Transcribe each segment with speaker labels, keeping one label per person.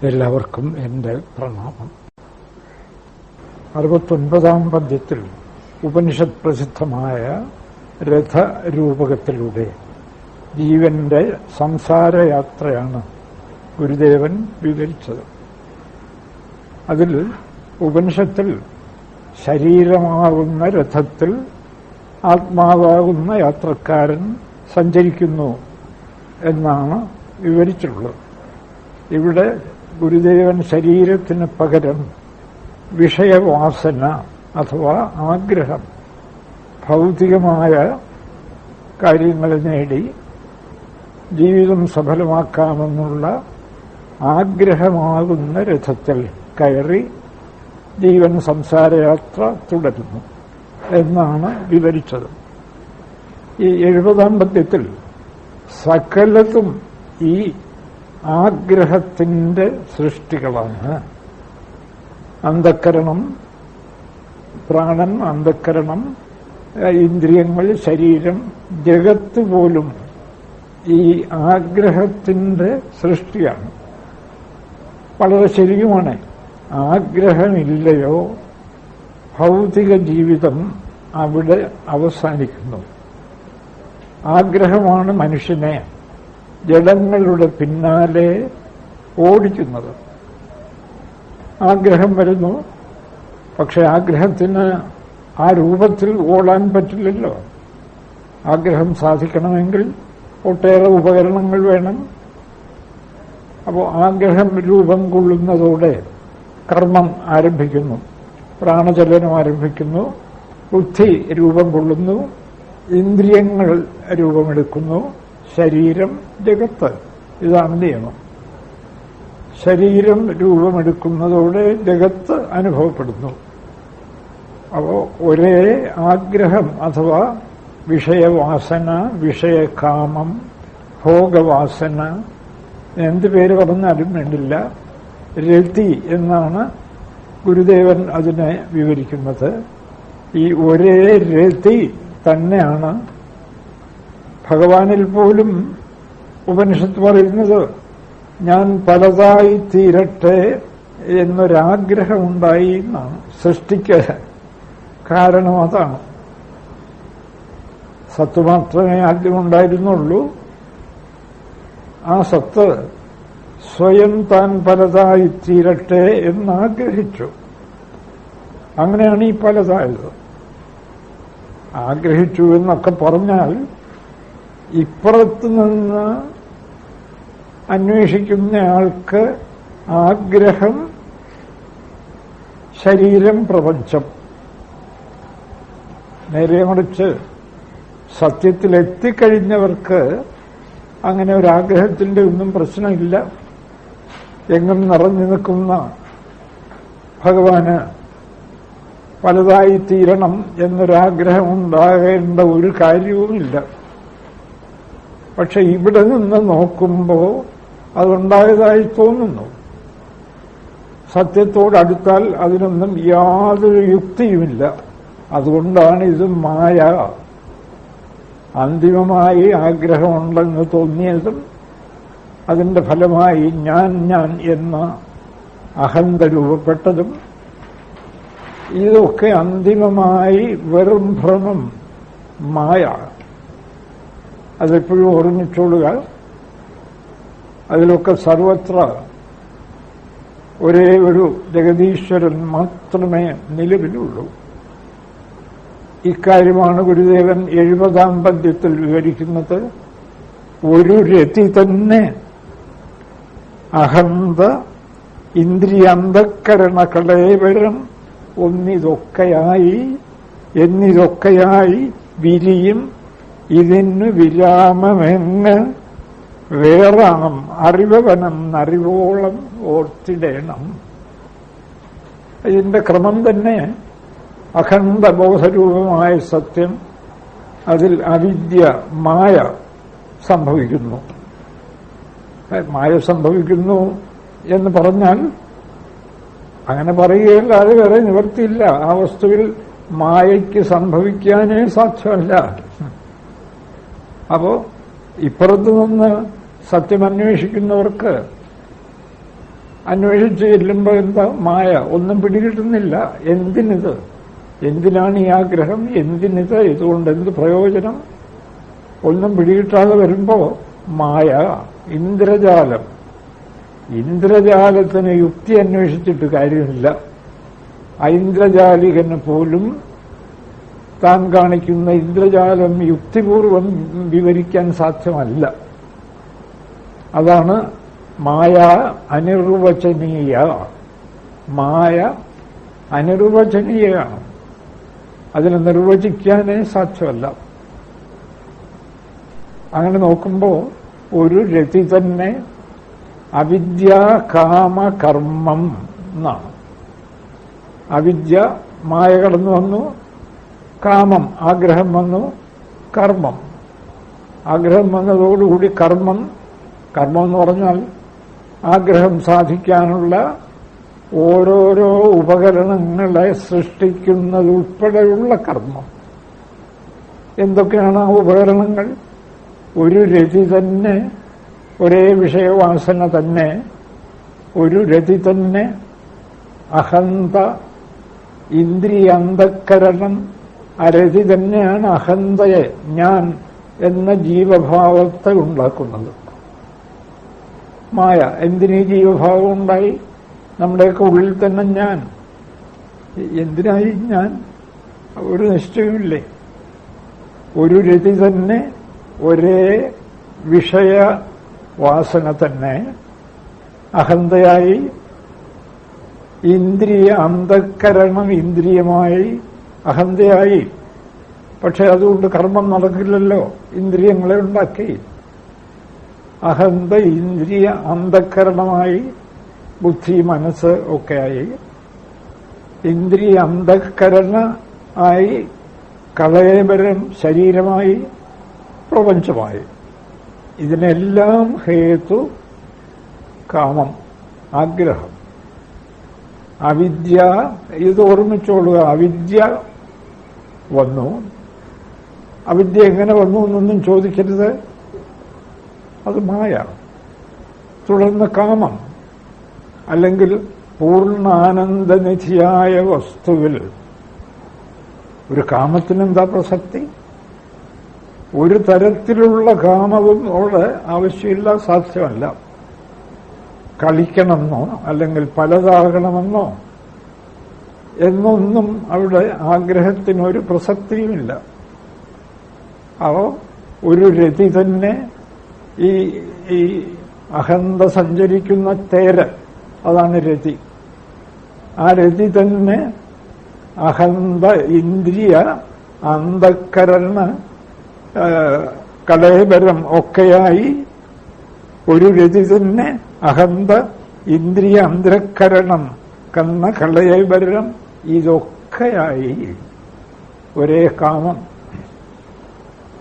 Speaker 1: എല്ലാവർക്കും എന്റെ പ്രണാമം. 69-ാം പദ്യത്തിൽ ഉപനിഷത്ത് പ്രസിദ്ധമായ രഥരൂപകത്തിലൂടെ ജീവന്റെ സംസാരയാത്രയാണ് ഗുരുദേവൻ വിവരിച്ചത്. അതിൽ ഉപനിഷത്തിൽ ശരീരമാകുന്ന രഥത്തിൽ ആത്മാവാകുന്ന യാത്രക്കാരൻ സഞ്ചരിക്കുന്നു എന്നാണ് വിവരിച്ചിട്ടുള്ളത്. ഇവിടെ ഗുരുദേവൻ ശരീരത്തിന് പകരം വിഷയവാസന അഥവാ ആഗ്രഹം, ഭൗതികമായ കാര്യങ്ങൾ നേടി ജീവിതം സഫലമാക്കാമെന്നുള്ള ആഗ്രഹമാകുന്ന രഥത്തിൽ കയറി ജീവൻ സംസാരയാത്ര തുടരുന്നു എന്നാണ് വിവരിച്ചത്. ഈ 70-ാം പദ്യത്തിൽ സകലതും ഈ ആഗ്രഹത്തിന്റെ സൃഷ്ടികളാണ്. അന്ധക്കരണം, പ്രാണൻ, അന്ധക്കരണം, ഇന്ദ്രിയങ്ങൾ, ശരീരം, ജഗത്ത് പോലും ഈ ആഗ്രഹത്തിന്റെ സൃഷ്ടിയാണ്. വളരെ ശരിയുമാണ്. ആഗ്രഹമില്ലയോ ഭൗതിക ജീവിതം അവിടെ അവസാനിക്കുന്നു. ആഗ്രഹമാണ് മനുഷ്യനെ ജഡങ്ങളുടെ പിന്നാലെ ഓടിക്കുന്നത്. ആഗ്രഹം വരുന്നു, പക്ഷെ ആഗ്രഹത്തിന് ആ രൂപത്തിൽ ഓടാൻ പറ്റില്ലല്ലോ. ആഗ്രഹം സാധിക്കണമെങ്കിൽ ഒട്ടേറെ ഉപകരണങ്ങൾ വേണം. അപ്പോൾ ആഗ്രഹം രൂപം കൊള്ളുന്നതോടെ കർമ്മം ആരംഭിക്കുന്നു, പ്രാണചലനം ആരംഭിക്കുന്നു, ബുദ്ധി രൂപം കൊള്ളുന്നു, ഇന്ദ്രിയങ്ങൾ രൂപമെടുക്കുന്നു, ശരീരം, ജഗത്ത്. ഇതാണ് നിയമം. ശരീരം രൂപമെടുക്കുന്നതോടെ ജഗത്ത് അനുഭവപ്പെടുന്നു. അപ്പോൾ ഒരേ ആഗ്രഹം അഥവാ വിഷയവാസന, വിഷയകാമം, ഭോഗവാസന, എന്ത് പേര് പറഞ്ഞാലും വേണ്ടില്ല, രതി എന്നാണ് ഗുരുദേവൻ അതിനെ വിവരിക്കുന്നത്. ഈ ഒരേ രതി തന്നെയാണ് ഭഗവാനിൽ പോലും ഉപനിഷത്ത് പറയുന്നത്. ഞാൻ പലതായി തീരട്ടെ എന്നൊരാഗ്രഹമുണ്ടായി എന്നാണ്. സൃഷ്ടിക്ക് കാരണം അതാണ്. സത്ത് മാത്രമേ ആദ്യം ഉണ്ടായിരുന്നുള്ളൂ. ആ സത്ത് സ്വയം താൻ പലതായി തീരട്ടെ എന്നാഗ്രഹിച്ചു. അങ്ങനെയാണ് ഈ പലതായത്. ആഗ്രഹിച്ചു എന്നൊക്കെ പറഞ്ഞാൽ ഇപ്പുറത്ത് നിന്ന് അന്വേഷിക്കുന്നയാൾക്ക് ആഗ്രഹം ശരീരം, പ്രപഞ്ചം. നേരെ മറിച്ച് സത്യത്തിലെത്തിക്കഴിഞ്ഞവർക്ക് അങ്ങനെ ഒരാഗ്രഹത്തിന്റെ ഒന്നും പ്രശ്നമില്ല. എങ്ങും നിറഞ്ഞു നിൽക്കുന്ന ഭഗവാന് പലതായി തീരണം എന്നൊരാഗ്രഹം ഉണ്ടാകേണ്ട ഒരു കാര്യവുമില്ല. പക്ഷെ ഇവിടെ നിന്ന് നോക്കുമ്പോൾ അതുണ്ടായതായി തോന്നുന്നു. സത്യത്തോടടുത്താൽ അതിനൊന്നും യാതൊരു യുക്തിയുമില്ല. അതുകൊണ്ടാണ് ഇത് മായ. അന്തിമമായി ആഗ്രഹമുണ്ടെന്ന് തോന്നിയതും അതിന്റെ ഫലമായി ഞാൻ എന്ന അഹന്ത രൂപപ്പെട്ടതും ഇതൊക്കെ അന്തിമമായി വെറും ഭ്രമം, മായ. അതെപ്പോഴും ഓർമ്മിച്ചോളുക. അതിലൊക്കെ സർവത്ര ഒരേ ഒരു ജഗദീശ്വരൻ മാത്രമേ നിലവിലുള്ളൂ. ഇക്കാര്യമാണ് ഗുരുദേവൻ 70-ാം പദ്യത്തിൽ വിവരിക്കുന്നത്. ഒരു രതി തന്നെ അഹന്ത ഇന്ദ്രിയന്തക്കരണ കളേവരം എന്നിതൊക്കെയായി വിരിയും. ഇതിന് വിരാമമെങ്ങ് വേറാം അറിവവനം അറിവോളം ഓർത്തിടേണം. ഇതിന്റെ ക്രമം തന്നെ അഖണ്ഡബോധരൂപമായ സത്യം, അതിൽ അവിദ്യ, മായ സംഭവിക്കുന്നു. മായ സംഭവിക്കുന്നു എന്ന് പറഞ്ഞാൽ അങ്ങനെ പറയുകയല്ലാതെ വേറെ നിവൃത്തിയില്ല. ആ വസ്തുവിൽ മായയ്ക്ക് സംഭവിക്കാനേ സാധ്യമല്ല. അപ്പോ ഇപ്പുറത്തു നിന്ന് സത്യമന്വേഷിക്കുന്നവർക്ക് അന്വേഷിച്ച് ചെല്ലുമ്പോൾ എന്താ? മായ. ഒന്നും പിടികിട്ടുന്നില്ല. എന്തിനിത്? എന്തിനാണ് ഈ ആഗ്രഹം? എന്തിനിത്? ഇതുകൊണ്ട് എന്ത് പ്രയോജനം? ഒന്നും പിടികിട്ടാതെ വരുമ്പോ മായ, ഇന്ദ്രജാലം. ഇന്ദ്രജാലത്തിന് യുക്തി അന്വേഷിച്ചിട്ട് കാര്യമില്ല. ഐന്ദ്രജാലികന് പോലും താൻ കാണിക്കുന്ന ഇന്ദ്രജാലം യുക്തിപൂർവം വിവരിക്കാൻ സാധ്യമല്ല. അതാണ് മായ അനിർവചനീയ. മായ അനിർവചനീയമാണ്. അതിനെ നിർവചിക്കാനേ സാധ്യമല്ല. അങ്ങനെ നോക്കുമ്പോൾ ഒരു രതി തന്നെ അവിദ്യ കാമ കർമ്മം എന്നാണ്. അവിദ്യ, മായ കടന്നു വന്നു. കാമം, ആഗ്രഹം വന്നു. കർമ്മം, ആഗ്രഹം വന്നതോടുകൂടി കർമ്മം. കർമ്മം എന്ന് പറഞ്ഞാൽ ആഗ്രഹം സാധിക്കാനുള്ള ഓരോരോ ഉപകരണങ്ങളെ സൃഷ്ടിക്കുന്നതുൾപ്പെടെയുള്ള കർമ്മം. എന്തൊക്കെയാണ് ആ ഉപകരണങ്ങൾ? ഒരു രതി തന്നെ, ഒരേ വിഷയവാസന തന്നെ, ഒരു രതി തന്നെ അഹന്ത, ഇന്ദ്രിയ അന്ധക്കരണം. ആ രതി തന്നെയാണ് അഹന്തയെ, ഞാൻ എന്ന ജീവഭാവത്തെ ഉണ്ടാക്കുന്നത്. മായ. എന്തിനീ ജീവഭാവം ഉണ്ടായി? നമ്മുടെയൊക്കെ ഉള്ളിൽ തന്നെ ഞാൻ. എന്തിനായി ഞാൻ? ഒരു നിശ്ചയമില്ലേ? ഒരു രതി തന്നെ, ഒരേ വിഷയവാസന തന്നെ അഹന്തയായി. ഇന്ദ്രിയ അന്ധക്കരണം ഇന്ദ്രിയമായി അഹന്തയായി. പക്ഷെ അതുകൊണ്ട് കർമ്മം നടക്കില്ലല്ലോ. ഇന്ദ്രിയങ്ങളെ ഉണ്ടാക്കി. അഹന്ത ഇന്ദ്രിയ അന്ധക്കരണമായി, ബുദ്ധി മനസ്സ് ഒക്കെയായി. ഇന്ദ്രിയ അന്ധക്കരണ ആയി, കളയബരം ശരീരമായി, പ്രപഞ്ചമായി. ഇതിനെല്ലാം ഹേതു കാമം, ആഗ്രഹം. അവിദ്യ, ഇത് ഓർമ്മിച്ചോളുക. അവിദ്യ വന്നു. അവിദ്യ എങ്ങനെ വന്നു എന്നൊന്നും ചോദിക്കരുത്. അത് മായ. തുടർന്ന് കാമം, അല്ലെങ്കിൽ പൂർണ്ണാനന്ദനിധിയായ വസ്തുവിൽ. ഒരു കാമത്തിനെന്താ പ്രസക്തി? ഒരു തരത്തിലുള്ള കാമവും അവിടെ ആവശ്യമില്ല, സാധ്യമല്ല. കളിക്കണമെന്നോ അല്ലെങ്കിൽ പലതാകണമെന്നോ എന്നൊന്നും അവിടെ ആഗ്രഹത്തിനൊരു പ്രസക്തിയുമില്ല. ഒരു രതി തന്നെ, ഈ അഹന്ത സഞ്ചരിക്കുന്ന തേര്, അതാണ് രതി. ആ രതി തന്നെ അഹന്ത ഇന്ദ്രിയ അന്ധക്കരണ കളയബരം ഒക്കെയായി. ഒരു രതി തന്നെ അഹന്ത ഇന്ദ്രിയ അന്ധക്കരണം കന്ന കളയബരം ഇതൊക്കെയായി ഒരേ കാമം.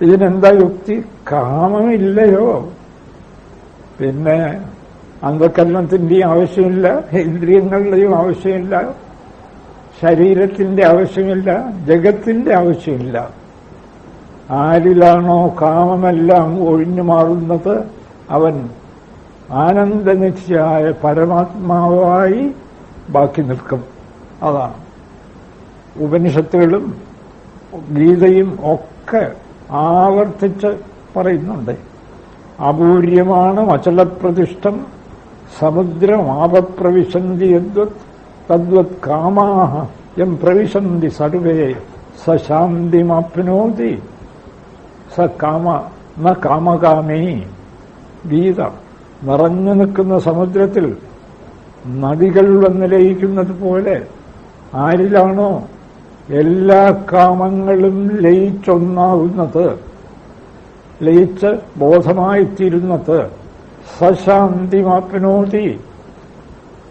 Speaker 1: ഇതിനെന്താ യുക്തി? കാമമില്ലയോ പിന്നെ അന്ധക്കരണത്തിന്റെയും ആവശ്യമില്ല, ഇന്ദ്രിയങ്ങളുടെയും ആവശ്യമില്ല, ശരീരത്തിന്റെ ആവശ്യമില്ല, ജഗത്തിന്റെ ആവശ്യമില്ല. ആരിലാണോ കാമമെല്ലാം ഒഴിഞ്ഞു മാറുന്നത് അവൻ ആനന്ദനിധിയായ പരമാത്മാവായി ബാക്കി നിൽക്കും. അതാണ് ഉപനിഷത്തുകളും ഗീതയും ഒക്കെ ആവർത്തിച്ച് പറയുന്നുണ്ട്. അപൂര്യമാണ് അചലപ്രതിഷ്ഠം സമുദ്രമാപപ്രവിശന്തി യദ്വത് തദ്വത് കാമാഃ യം പ്രവിശന്തി സർവേ സ ശാന്തിമാപ്നോതി സ കാമ ന കാമകാമീ. ഗീത. നിറഞ്ഞു നിൽക്കുന്ന സമുദ്രത്തിൽ നദികൾ വന്ന് ലയിക്കുന്നത് പോലെ ആരിലാണോ എല്ലാ കാമങ്ങളും ലയിച്ചൊന്നാകുന്നത്, ലയിച്ച് ബോധമായിത്തീരുന്നത്, സശാന്തിമാപ്നോതി,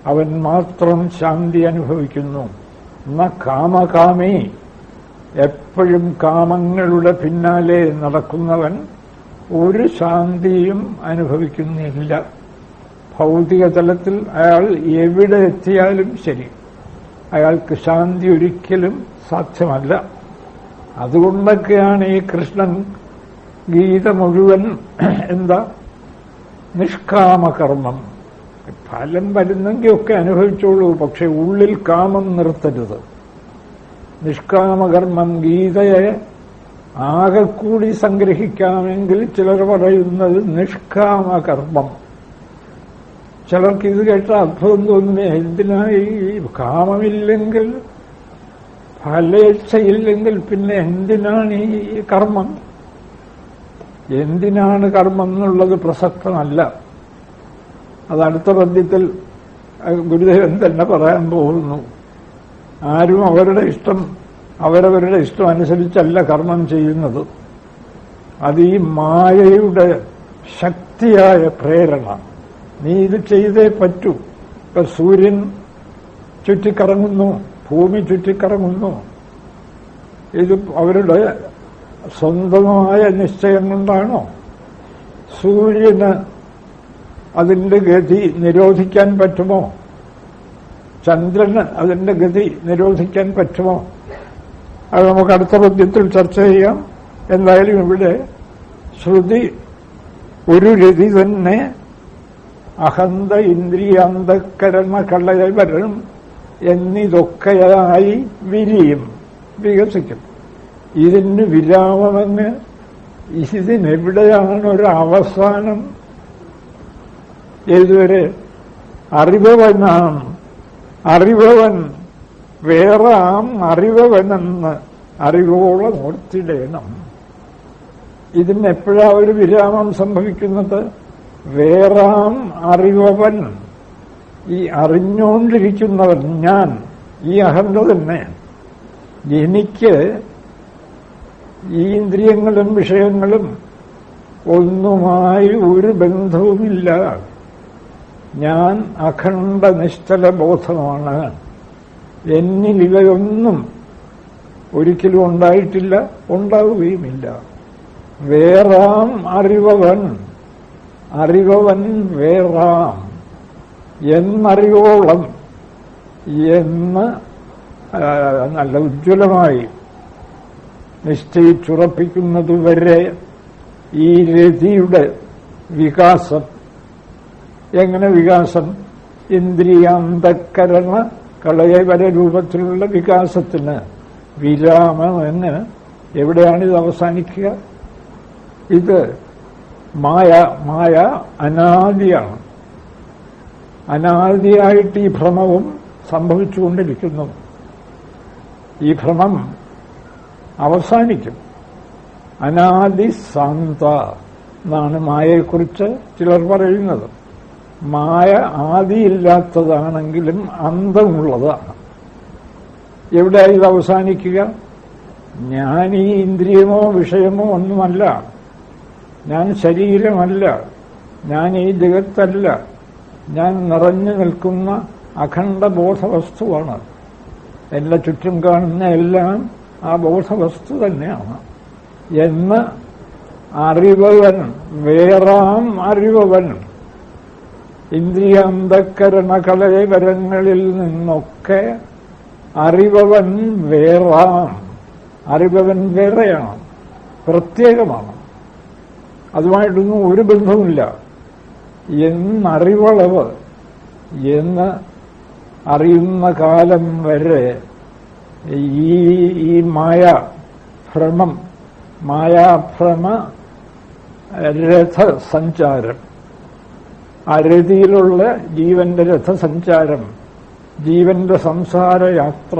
Speaker 1: അവൻ മാത്രം ശാന്തി അനുഭവിക്കുന്നു. ന കാമകാമി, എപ്പോഴും കാമങ്ങളുടെ പിന്നാലെ നടക്കുന്നവൻ ഒരു ശാന്തിയും അനുഭവിക്കുന്നില്ല. ഭൗതിക തലത്തിൽ അയാൾ എവിടെ എത്തിയാലും ശരി, അയാൾക്ക് ശാന്തി ഒരിക്കലും സാധ്യമല്ല. അതുകൊണ്ടൊക്കെയാണ് ഈ കൃഷ്ണൻ ഗീത മുഴുവൻ എന്താ? നിഷ്കാമകർമ്മം. ഫലം വരുന്നെങ്കിൽ ഒക്കെ അനുഭവിച്ചോളൂ, പക്ഷെ ഉള്ളിൽ കാമം നിർത്തരുത്. നിഷ്കാമകർമ്മം ഗീതയെ ആകെക്കൂടി സംഗ്രഹിക്കാമെങ്കിൽ ചിലർ പറയുന്നത് നിഷ്കാമകർമ്മം. ചിലർക്ക് ഇത് കേട്ട അത്ഭുതം തോന്നുന്നേ, എന്തിനായി കാമമില്ലെങ്കിൽ, ഫലേച്ഛയില്ലെങ്കിൽ പിന്നെ എന്തിനാണ് ഈ കർമ്മം? എന്തിനാണ് കർമ്മം എന്നുള്ളത് പ്രസക്തമല്ല. അത് അടുത്ത പദ്യത്തിൽ ഗുരുദേവൻ തന്നെ പറയാൻ പോകുന്നു. ആരും അവരവരുടെ ഇഷ്ടം അനുസരിച്ചല്ല കർമ്മം ചെയ്യുന്നത്. അത് ഈ മായയുടെ ശക്തിയായ പ്രേരണ. നീ ഇത് ചെയ്തേ പറ്റൂ. ഇപ്പൊ സൂര്യൻ ചുറ്റിക്കറങ്ങുന്നു, ഭൂമി ചുറ്റിക്കറങ്ങുന്നു. ഇത് അവരുടെ സ്വന്തമായ നിശ്ചയം കൊണ്ടാണോ? സൂര്യന് അതിന്റെ ഗതി നിരോധിക്കാൻ പറ്റുമോ? ചന്ദ്രന് അതിന്റെ ഗതി നിരോധിക്കാൻ പറ്റുമോ? അത് നമുക്ക് അടുത്ത പദ്യത്തിൽ ചർച്ച ചെയ്യാം. എന്തായാലും ഇവിടെ ശ്രുതി ഒരു രതി തന്നെ അഹന്ത ഇന്ദ്രിയാന്തക്കരണ കള്ളവരും എന്നിതൊക്കെയായി വിരിയും, വികസിക്കും. ഇതിന് വിരാമമെന്ന് ഇതിനെവിടെയാണ് അവസാനം? ഏതുവരെ? അറിവവനാം, അറിവവൻ വേറാം അറിവവനെന്ന് അറിവോളം ഓർത്തിടേണം. ഇതിനെപ്പോഴാ ഒരു വിരാമം സംഭവിക്കുന്നത്? വേറാം അറിവവൻ, ഈ അറിഞ്ഞുകൊണ്ടിരിക്കുന്നവൻ, ഞാൻ, ഈ അഹന്ത തന്നെ. എനിക്ക് ഈ ഇന്ദ്രിയങ്ങളും വിഷയങ്ങളും ഒന്നുമായി ഒരു ബന്ധവുമില്ല. ഞാൻ അഖണ്ഡ നിശ്ചല ബോധമാണ്. എന്നിൽ ഇവയൊന്നും ഒരിക്കലും ഉണ്ടായിട്ടില്ല, ഉണ്ടാവുകയുമില്ല. വേറാം അറിവവൻ, അറിവവൻ വേറാം എന്നറിവോളം എന്ന് നല്ല ഉജ്ജ്വലമായി നിശ്ചയിച്ചുറപ്പിക്കുന്നതുവരെ ഈ രതിയുടെ വികാസം. എങ്ങനെ വികാസം? ഇന്ദ്രിയാന്തക്കരണ കളയവര രൂപത്തിലുള്ള വികാസത്തിന് വിരാമമെന്ന് എവിടെയാണിത് അവസാനിക്കുക? ഇത് മായ അനാദിയാണ്. അനാദിയായിട്ട് ഈ ഭ്രമവും സംഭവിച്ചുകൊണ്ടിരിക്കുന്നു. ഈ ഭ്രമം അവസാനിക്കും. അനാദി സാന്ത എന്നാണ് മായയെക്കുറിച്ച് ചിലർ പറയുന്നത്. മായ ആദിയില്ലാത്തതാണെങ്കിലും അന്തമുള്ളതാണ്. എവിടെയാണ് ഇത് അവസാനിക്കുക? ഞാൻ ഈ ഇന്ദ്രിയമോ വിഷയമോ ഒന്നുമല്ല, ഞാൻ ശരീരമല്ല, ഞാൻ ഈ ജഗത്തല്ല, ഞാൻ നിറഞ്ഞു നിൽക്കുന്ന അഖണ്ഡ ബോധവസ്തുവാണ്. എന്റെ ചുറ്റും കാണുന്ന എല്ലാം ആ ബോധവസ്തു തന്നെയാണ് എന്ന് അറിവവൻ, വേറാം അറിവവൻ, ഇന്ദ്രിയാന്തക്കരണ കളയവരങ്ങളിൽ നിന്നൊക്കെ അറിവവൻ വേറാം. അറിവവൻ വേറെയാണ്, പ്രത്യേകമാണ്, അതുമായിട്ടൊന്നും ഒരു ബന്ധവുമില്ല. എന്നറിവളവ് എന്ന് അറിയുന്ന കാലം വരെ ഈ മായാഭ്രമം, മായാഭ്രമ രഥസഞ്ചാരം, ആ രതിയിലുള്ള ജീവന്റെ രഥസഞ്ചാരം, ജീവന്റെ സംസാരയാത്ര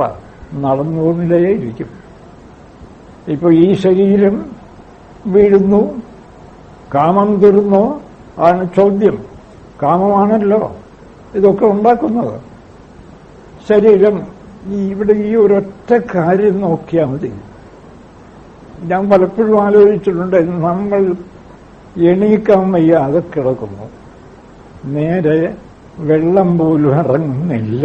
Speaker 1: നടന്നുകൊണ്ടേയിരിക്കും. ഇപ്പൊ ഈ ശരീരം വീഴുന്നു, കാമം തീർന്നോ ആണ് ചോദ്യം. കാമമാണല്ലോ ഇതൊക്കെ ഉണ്ടാക്കുന്നത്. ശരീരം ഇവിടെ ഈ ഒരൊറ്റ കാര്യം നോക്കിയാൽ മതി. ഞാൻ പലപ്പോഴും ആലോചിച്ചിട്ടുണ്ട്, നമ്മൾ എണീക്കാൻ വയ്യാതെ കിടക്കുന്നു, നേരെ വെള്ളം പോലും ഇറങ്ങുന്നില്ല.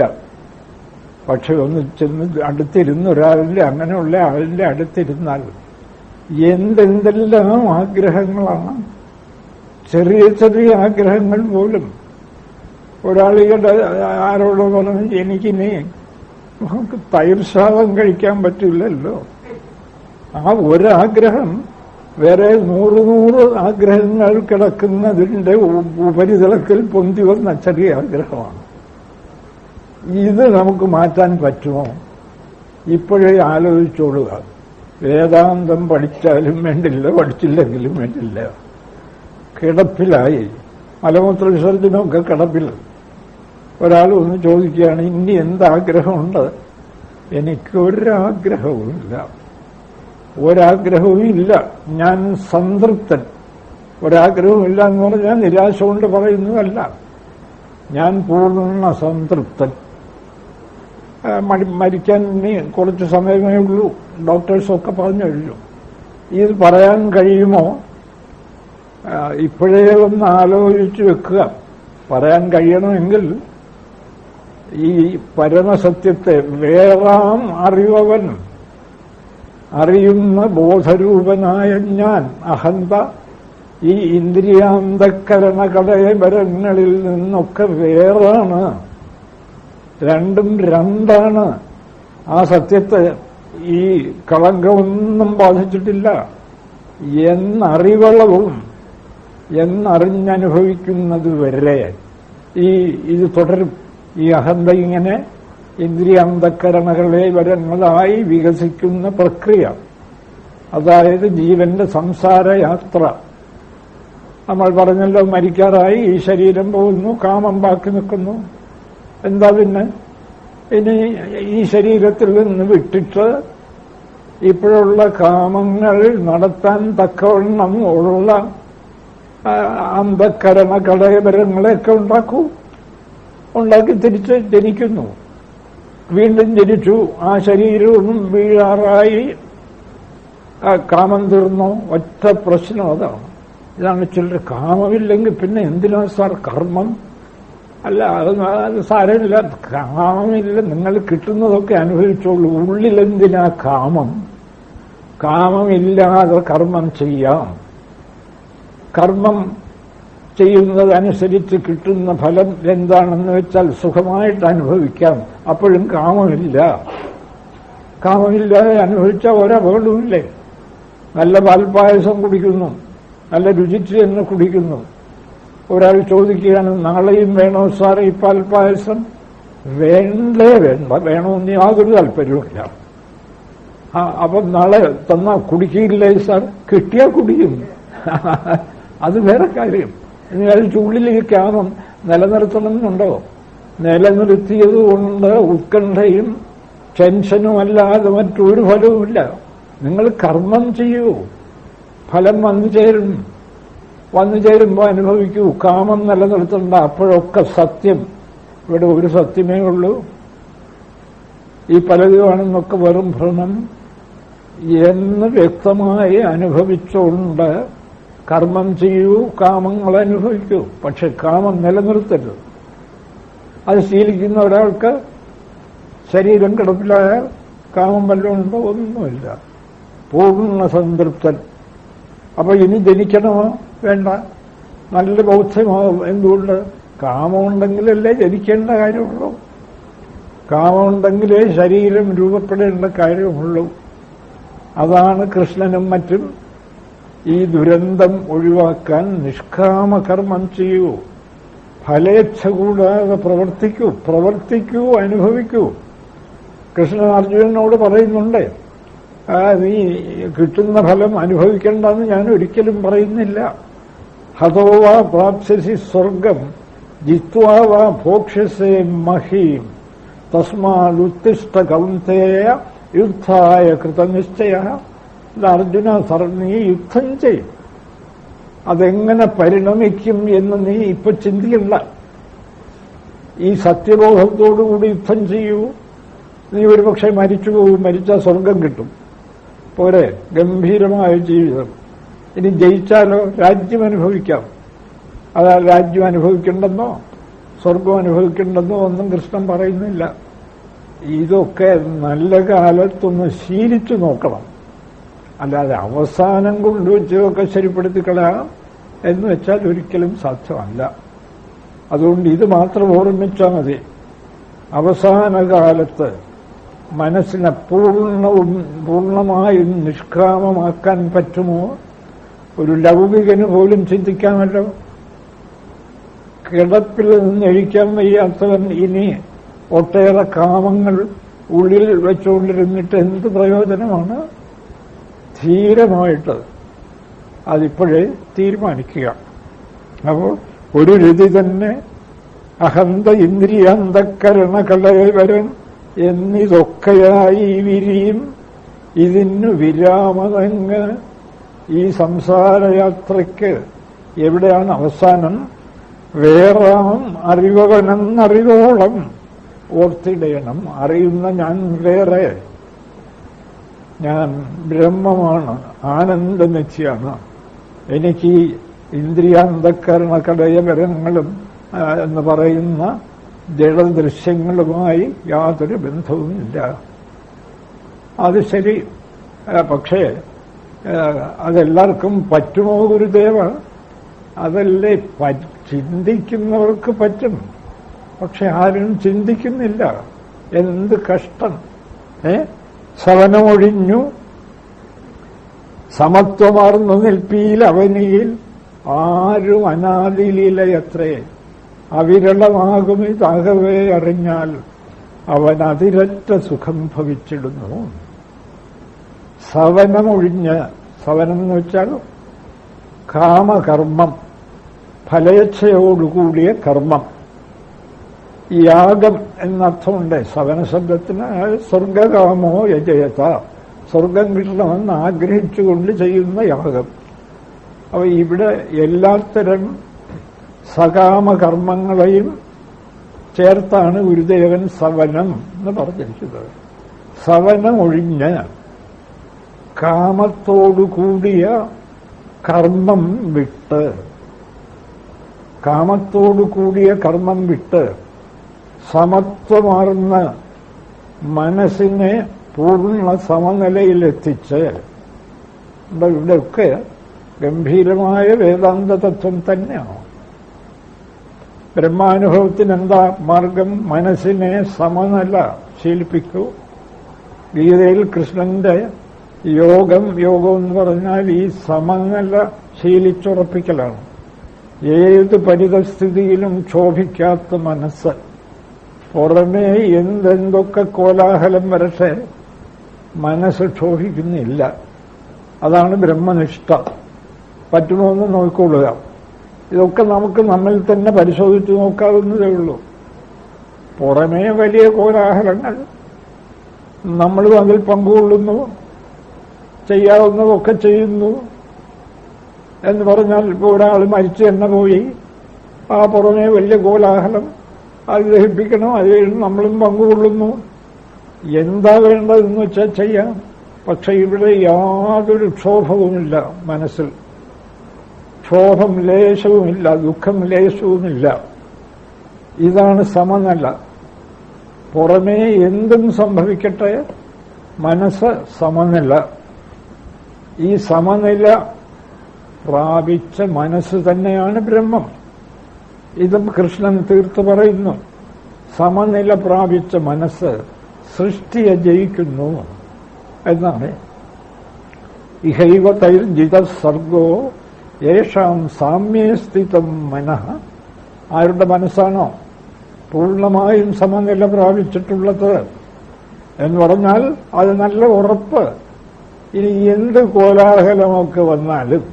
Speaker 1: പക്ഷെ ഒന്ന് ചെന്ന് അടുത്തിരുന്ന് ഒരാളിന്റെ, അങ്ങനെയുള്ള ആളിന്റെ അടുത്തിരുന്നാൽ എന്തെന്തെല്ലാം ആഗ്രഹങ്ങളാണ്. ചെറിയ ചെറിയ ആഗ്രഹങ്ങൾ പോലും. ഒരാളിയുടെ ആരോട് പറഞ്ഞു, എനിക്കിനി തൈർ സാദം കഴിക്കാൻ പറ്റില്ലല്ലോ. ആ ഒരാഗ്രഹം വേറെ 100 ആഗ്രഹങ്ങൾ കിടക്കുന്നതിന്റെ ഉപരിതലത്തിൽ പൊന്തി വന്ന ചെറിയ ആഗ്രഹമാണ്. ഇത് നമുക്ക് മാറ്റാൻ പറ്റുമോ? ഇപ്പോഴേ ആലോചിച്ചോളുക. വേദാന്തം പഠിച്ചാലും വേണ്ടില്ല, പഠിച്ചില്ലെങ്കിലും വേണ്ടില്ല. കിടപ്പിലായി, മലമൂത്ര വിസർജനമൊക്കെ കിടപ്പിൽ. ഒരാൾ ഒന്ന് ചോദിക്കുകയാണ്, ഇനി എന്താഗ്രഹമുണ്ട്? എനിക്കൊരാഗ്രഹവുമില്ല, ഒരാഗ്രഹവുമില്ല. ഞാൻ സംതൃപ്തൻ. ഒരാഗ്രഹവുമില്ല എന്ന് പറഞ്ഞാൽ നിരാശ കൊണ്ട് പറയുന്നതല്ല. ഞാൻ പൂർണ്ണ സംതൃപ്തൻ. മരിക്കാൻ ഇനി കുറച്ച് സമയമേ ഉള്ളൂ, ഡോക്ടേഴ്സൊക്കെ പറഞ്ഞു കഴിഞ്ഞു. ഇത് പറയാൻ കഴിയുമോ? ഇപ്പോഴേ ഒന്ന് ആലോചിച്ച് വെക്കുക. പറയാൻ കഴിയണമെങ്കിൽ ഈ പരമസത്യത്തെ വേറാം അറിവവൻ, അറിയുന്ന ബോധരൂപനായ ഞാൻ, അഹന്ത, ഈ ഇന്ദ്രിയാന്തക്കരണകടയപരങ്ങളിൽ നിന്നൊക്കെ വേറാണ്. രണ്ടും രണ്ടാണ്. ആ സത്യത്തെ ഈ കളങ്കമൊന്നും ബാധിച്ചിട്ടില്ല എന്നറിവളവും എന്നറിഞ്ഞനുഭവിക്കുന്നത് വരെ ഇത് തുടരും. ഈ അഹന്ത ഇങ്ങനെ ഇന്ദ്രിയാന്തക്കരണകളെ വരങ്ങളായി വികസിക്കുന്ന പ്രക്രിയ, അതായത് ജീവന്റെ സംസാരയാത്ര. നമ്മൾ പറഞ്ഞല്ലോ, മരിക്കാറായി, ഈ ശരീരം പോകുന്നു, കാമം ബാക്കി നിൽക്കുന്നു. എന്താ പിന്നെ? ഇനി ഈ ശരീരത്തിൽ നിന്ന് വിട്ടിട്ട് ഇപ്പോഴുള്ള കാമങ്ങൾ നടത്താൻ തക്കവണ്ണം ഉള്ള അന്ധക്കരണ കടയപരങ്ങളെയൊക്കെ ഉണ്ടാക്കി തിരിച്ച് ജനിക്കുന്നു. വീണ്ടും ജനിച്ചു, ആ ശരീരവും വീഴാറായി, കാമം തീർന്നോ? ഒറ്റ പ്രശ്നം അതാണ്. ഇതാണ് ചിലർ, കാമമില്ലെങ്കിൽ പിന്നെ എന്തിനാ സാർ കർമ്മം? അല്ല, അത് സാരമില്ല, കാമമില്ല, നിങ്ങൾ കിട്ടുന്നതൊക്കെ അനുഭവിച്ചോളൂ. ഉള്ളിലെന്തിനാ കാമം? കാമമില്ലാതെ കർമ്മം ചെയ്യാം. കർമ്മം ചെയ്യുന്നതനുസരിച്ച് കിട്ടുന്ന ഫലം എന്താണെന്ന് വെച്ചാൽ സുഖമായിട്ട് അനുഭവിക്കാം. അപ്പോഴും കാമമില്ല. കാമമില്ലാതെ അനുഭവിച്ച ഒരപകടവുമില്ലേ? നല്ല പാൽപ്പായസം കുടിക്കുന്നു, നല്ല രുചിച്ച് തന്നെ കുടിക്കുന്നു. ഒരാൾ ചോദിക്കുകയാണ്, നാളെയും വേണോ സാർ ഈ പാൽപ്പായസം? വേണ്ടേ വേണ്ട, വേണമെന്ന് യാതൊരു താല്പര്യവുമില്ല. അപ്പം നാളെ തന്നാ കുടിക്കില്ലേ സാർ? കിട്ടിയാൽ കുടിക്കും, അത് വേറെ കാര്യം. ഇനി ഉള്ളിൽ ഈ കാമം നിലനിർത്തണമെന്നുണ്ടോ? നിലനിർത്തിയത് കൊണ്ട് ഉത്കണ്ഠയും ടെൻഷനും അല്ലാതെ മറ്റൊരു ഫലവുമില്ല. നിങ്ങൾ കർമ്മം ചെയ്യൂ, ഫലം വന്നു ചേരും. വന്നു ചേരുമ്പോൾ അനുഭവിക്കൂ. കാമം നിലനിർത്തണ്ട. അപ്പോഴൊക്കെ സത്യം. ഇവിടെ ഒരു സത്യമേ ഉള്ളൂ. ഈ പലതുമാണെന്നൊക്കെ വെറും ഭ്രമം എന്ന് വ്യക്തമായി അനുഭവിച്ചുകൊണ്ട് കർമ്മം ചെയ്യൂ, കാമങ്ങൾ അനുഭവിക്കൂ. പക്ഷെ കാമം നിലനിർത്തരുത്. അത് ശീലിക്കുന്ന ഒരാൾക്ക് ശരീരം കിടപ്പിലായാൽ കാമം വല്ലതും ഉണ്ടോ? ഒന്നുമില്ല. പൂർണ്ണ സംതൃപ്തൻ. അപ്പൊ ഇനി ജനിക്കണമോ? വേണ്ട. നല്ല ബോധ്യമാവും. എന്തുകൊണ്ട്? കാമമുണ്ടെങ്കിലല്ലേ ജനിക്കേണ്ട കാര്യമുള്ളൂ. കാമമുണ്ടെങ്കിലേ ശരീരം രൂപപ്പെടേണ്ട കാര്യമുള്ളൂ. അതാണ് കൃഷ്ണനും മറ്റും ഈ ദുരന്തം ഒഴിവാക്കാൻ നിഷ്കാമകർമ്മം ചെയ്യൂ, ഫലേച്ഛ കൂടാതെ പ്രവർത്തിക്കൂ, അനുഭവിക്കൂ. കൃഷ്ണൻ അർജുനനോട് പറയുന്നുണ്ട്, നീ കിട്ടുന്ന ഫലം അനുഭവിക്കേണ്ടെന്ന് ഞാൻ ഒരിക്കലും പറയുന്നില്ല. ഹതോവാ പ്രാപ്സ്യസി സ്വർഗം ജിത്വാ വാ ഭോക്ഷ്യസേ മഹീം തസ്മാലുത്തിഷ്ഠ കൗന്തേയ യുദ്ധായ കൃതനിശ്ചയ. അർജുന, നീ യുദ്ധം ചെയ്യും. അതെങ്ങനെ പരിണമിക്കും എന്ന് നീ ഇപ്പൊ ചിന്തിക്കണ്ട. ഈ സത്യബോധത്തോടുകൂടി യുദ്ധം ചെയ്യൂ. നീ ഒരുപക്ഷെ മരിച്ചു പോകും. മരിച്ചാൽ സ്വർഗം കിട്ടും. പോരെ, ഗംഭീരമായ ജീവിതം. ഇനി ജയിച്ചാലോ? രാജ്യം അനുഭവിക്കാം. അതാ രാജ്യം അനുഭവിക്കണ്ടെന്നോ സ്വർഗം അനുഭവിക്കണ്ടെന്നോ ഒന്നും കൃഷ്ണൻ പറയുന്നില്ല. ഇതൊക്കെ നല്ല കാലത്തൊന്ന് ശീലിച്ചു നോക്കണം. അല്ലാതെ അവസാനം കൊണ്ടുവച്ചതൊക്കെ ശരിപ്പെടുത്തിക്കളയാം എന്ന് വെച്ചാൽ ഒരിക്കലും സാധ്യമല്ല. അതുകൊണ്ട് ഇത് മാത്രം ഓർമ്മിച്ചാൽ മതി. അവസാന കാലത്ത് മനസ്സിനെ പൂർണ്ണമായും നിഷ്കാമമാക്കാൻ പറ്റുമോ? ഒരു ലൗകികന് പോലും ചിന്തിക്കാമല്ലോ. കിടപ്പിൽ നിന്ന് എഴിക്കാൻ വയ്യാത്തവൻ ഇനി ഒട്ടേറെ കാമങ്ങൾ ഉള്ളിൽ വെച്ചുകൊണ്ടിരുന്നിട്ട് എന്ത് പ്രയോജനമാണ്? ധീരമായിട്ട് അതിപ്പോഴേ തീരുമാനിക്കുക. അപ്പോൾ ഒരു രതി തന്നെ അഹന്ത ഇന്ദ്രിയാന്തക്കരണകളേവരൻ എന്നിതൊക്കെയായി വിരിയും ഇതിനു വിരാമതങ്ങ്. ഈ സംസാരയാത്രയ്ക്ക് എവിടെയാണ് അവസാനം? വേറാം അറിവവനെന്നറിവോളം ഓർത്തിടയണം. അറിയുന്ന ഞാൻ വേറെ, ഞാൻ ബ്രഹ്മമാണ്, ആനന്ദനിത്യാണ്. എനിക്ക് ഇന്ദ്രിയാന്തക്കരണകടയവരങ്ങളും എന്ന് പറയുന്ന ജഡദൃശ്യങ്ങളുമായി യാതൊരു ബന്ധവുമില്ല. അത് ശരി, പക്ഷേ അതെല്ലാവർക്കും പറ്റുമോ ഗുരുദേവ? അതല്ലേ ചിന്തിക്കുന്നവർക്ക് പറ്റും, പക്ഷെ ആരും ചിന്തിക്കുന്നില്ല. എന്ത് കഷ്ടം! സവനമൊഴിഞ്ഞു സമത്വമാർന്നു നിൽപ്പിയിൽ അവനിയിൽ ആരും അനാദിലീലയത്രേ. അവിരളമാകും ഇതാകവേ അറിഞ്ഞാൽ അവൻ അതിരറ്റ സുഖം ഭവിച്ചിടുന്നു. സവനമൊഴിഞ്ഞ്, സവനം എന്ന് വെച്ചാൽ കാമകർമ്മം, ഫലേച്ഛയോടുകൂടിയ കർമ്മം. യാഗം എന്നർത്ഥമുണ്ട് സവന ശബ്ദത്തിന്. സ്വർഗകാമോ യജയത, സ്വർഗം കിട്ടണമെന്ന് ആഗ്രഹിച്ചുകൊണ്ട് ചെയ്യുന്ന യാഗം. അപ്പൊ ഇവിടെ എല്ലാത്തരം സകാമകർമ്മങ്ങളെയും ചേർത്താണ് ഗുരുദേവൻ സവനം എന്ന് പറഞ്ഞിരിക്കുന്നത്. സവനമൊഴിഞ്ഞ് കാമത്തോടുകൂടിയ കർമ്മം വിട്ട്, കാമത്തോടുകൂടിയ കർമ്മം വിട്ട് സമത്വമാർന്ന മനസ്സിനെ പൂർണ്ണ സമനിലയിലെത്തിച്ച്, ഇവിടെയൊക്കെ ഗംഭീരമായ വേദാന്ത തത്വം തന്നെയാണ്. ബ്രഹ്മാനുഭവത്തിന് എന്താ മാർഗം? മനസ്സിനെ സമനില ശീലിപ്പിക്കൂ. ഗീതയിൽ കൃഷ്ണന്റെ യോഗം എന്ന് പറഞ്ഞാൽ ഈ സമനില ശീലിച്ചുറപ്പിക്കലാണ്. ഏത് പരിതസ്ഥിതിയിലും ക്ഷോഭിക്കാത്ത മനസ്സ്. പുറമേ എന്തെന്തൊക്കെ കോലാഹലം വരട്ടെ, മനസ്സ് ക്ഷോഭിക്കുന്നില്ല. അതാണ് ബ്രഹ്മനിഷ്ഠ. പറ്റുമോ എന്ന് നോക്കിക്കൊള്ളുക. ഇതൊക്കെ നമുക്ക് നമ്മിൽ തന്നെ പരിശോധിച്ച് നോക്കാവുന്നതേ ഉള്ളൂ. പുറമേ വലിയ കോലാഹലങ്ങൾ, നമ്മളും അതിൽ പങ്കുകൊള്ളുന്നു, ചെയ്യാവുന്നതൊക്കെ ചെയ്യുന്നു എന്ന് പറഞ്ഞാൽ, ഇപ്പോൾ ഒരാൾ മരിച്ചു തന്നെ പോയി, ആ പുറമേ വലിയ കോലാഹലം, അത് ദഹിപ്പിക്കണം, അതിൽ നമ്മളും പങ്കുകൊള്ളുന്നു. എന്താ വേണ്ടതെന്ന് വെച്ചാൽ ചെയ്യാം. പക്ഷെ ഇവിടെ യാതൊരു ക്ഷോഭവുമില്ല മനസ്സിൽ. ക്ഷോഭം ലേശവുമില്ല, ദുഃഖം ലേശവുമില്ല. ഇതാണ് സമനില. പുറമേ എന്തും സംഭവിക്കട്ടെ, മനസ്സ് സമനില. ഈ സമനില പ്രാപിച്ച മനസ്സ് തന്നെയാണ് ബ്രഹ്മം. ഇതും കൃഷ്ണൻ തീർത്തു പറയുന്നു. സമനില പ്രാപിച്ച മനസ്സ് സൃഷ്ടിയെ ജയിക്കുന്നു എന്നാണ്. ഇഹൈവ തൈർജിത സർഗോ യേഷാം സാമ്യേ സ്ഥിതം മനഃ. ആരുടെ മനസ്സാണോ പൂർണ്ണമായും സമനില പ്രാപിച്ചിട്ടുള്ളത് എന്ന് പറഞ്ഞാൽ അത് നല്ല ഉറപ്പ്. ഇനി എന്ത് കോലാഹലമൊക്കെ വന്നാലും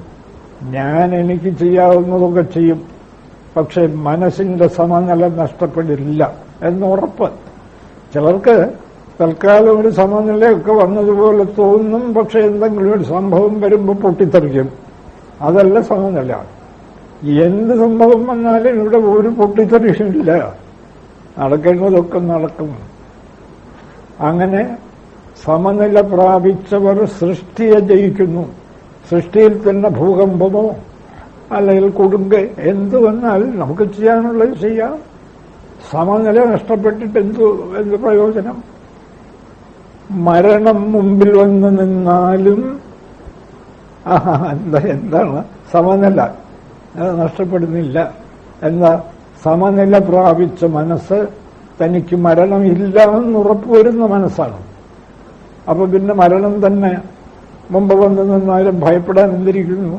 Speaker 1: ഞാൻ എനിക്ക് ചെയ്യാവുന്നതൊക്കെ ചെയ്യും, പക്ഷെ മനസ്സിന്റെ സമനില നഷ്ടപ്പെടില്ല എന്നുറപ്പ്. ചിലർക്ക് തൽക്കാലം ഒരു സമനിലയൊക്കെ വന്നതുപോലെ തോന്നും, പക്ഷെ എന്തെങ്കിലും ഒരു സംഭവം വരുമ്പോൾ പൊട്ടിത്തെറിക്കും. അതല്ല സമനില. എന്ത് സംഭവം വന്നാലും ഇവിടെ ഒരു പൊട്ടിത്തെറിയില്ല, നടക്കേണ്ടതൊക്കെ നടക്കും. അങ്ങനെ സമനില പ്രാപിച്ചവർ സൃഷ്ടിയെ ജയിക്കുന്നു. സൃഷ്ടിയിൽ തന്നെ ഭൂകമ്പമോ അല്ലെങ്കിൽ കൊടുങ്ക എന്ത് വന്നാലും നമുക്ക് ചെയ്യാനുള്ളത് ചെയ്യാം. സമനില നഷ്ടപ്പെട്ടിട്ട് എന്ത് പ്രയോജനം? മരണം മുമ്പിൽ വന്ന് നിന്നാലും എന്താണ് സമനില നഷ്ടപ്പെടുന്നില്ല. എന്താ? സമനില പ്രാപിച്ച മനസ്സ് തനിക്ക് മരണമില്ല എന്ന് ഉറപ്പുവരുന്ന മനസ്സാണ്. അപ്പൊ പിന്നെ മരണം തന്നെ മുമ്പ് വന്ന് നിന്നാലും ഭയപ്പെടാൻ എന്തിരിക്കുന്നു?